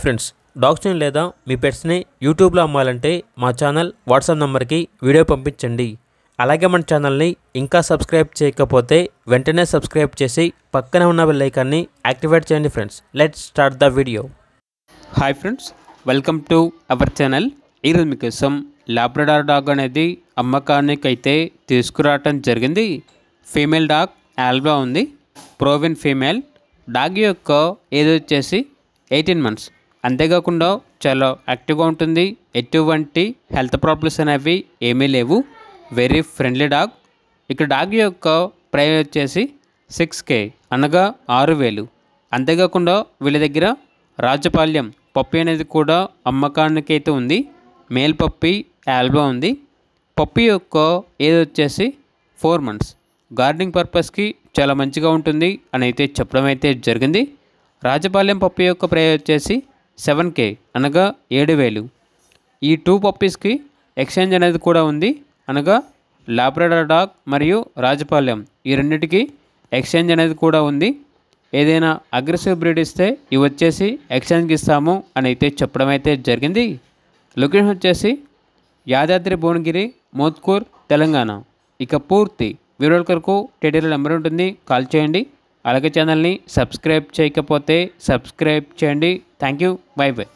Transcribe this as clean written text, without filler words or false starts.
Friends, డాగ్స్ని లేదా మీ పెట్స్ని యూట్యూబ్లో అమ్మాలంటే మా ఛానల్ వాట్సాప్ నెంబర్కి వీడియో పంపించండి. అలాగే మన ఛానల్ని ఇంకా సబ్స్క్రైబ్ చేయకపోతే వెంటనే సబ్స్క్రైబ్ చేసి పక్కన ఉన్న బెల్ ఐకాన్ని యాక్టివేట్ చేయండి. Friends, let's start the video. Hi friends, welcome to our channel. ఈరోజు మీకోసం లాబ్రడార్ డాగ్ అనేది అమ్మకానికి అయితే తీసుకురావటం జరిగింది. ఫీమేల్ డాగ్ ఆల్బా ఉంది, ప్రోవిన్ ఫీమేల్. డాగ్ యొక్క ఏజ్ వచ్చేసి 18 months. అంతేకాకుండా చాలా యాక్టివ్గా ఉంటుంది. ఎటువంటి హెల్త్ ప్రాబ్లమ్స్ అనేవి ఏమీ లేవు. Very friendly dog. ఇక్కడ డాగ్ యొక్క ప్రైస్ వచ్చేసి 6K అనగా 6,000. అంతేకాకుండా వీళ్ళ దగ్గర రాజపాల్యం పప్పి అనేది కూడా అమ్మకానికి అయితే ఉంది. మేల్ పప్పి ఆల్బా ఉంది. పప్పి యొక్క ఏజ్ వచ్చేసి 4 months. గార్డెనింగ్ పర్పస్కి చాలా మంచిగా ఉంటుంది అని అయితే చెప్పడం అయితే జరిగింది. రాజపాలెం పప్పి యొక్క ప్రైస్ వచ్చేసి 7K అనగా 7,000. ఈ 2 పప్పీస్కి ఎక్స్చేంజ్ అనేది కూడా ఉంది. అనగా లాబ్రడార్ డాగ్ మరియు రాజపాలెం ఈ రెండింటికి ఎక్స్చేంజ్ అనేది కూడా ఉంది. ఏదైనా అగ్రెసివ్ బ్రీడ్ ఇస్తే ఇవి వచ్చేసి ఎక్స్చేంజ్కి ఇస్తాము అని అయితే చెప్పడం అయితే జరిగింది. లొకేషన్ వచ్చేసి యాదాద్రి భువనగిరి, మోత్కూర్, తెలంగాణ. ఇక పూర్తి వీడియోల కొరకు టైటిల్ నెంబర్ ఉంటుంది, కాల్ చేయండి. అలాగే ఛానల్ని సబ్స్క్రైబ్ చేయకపోతే సబ్స్క్రైబ్ చేయండి. Thank you, by by.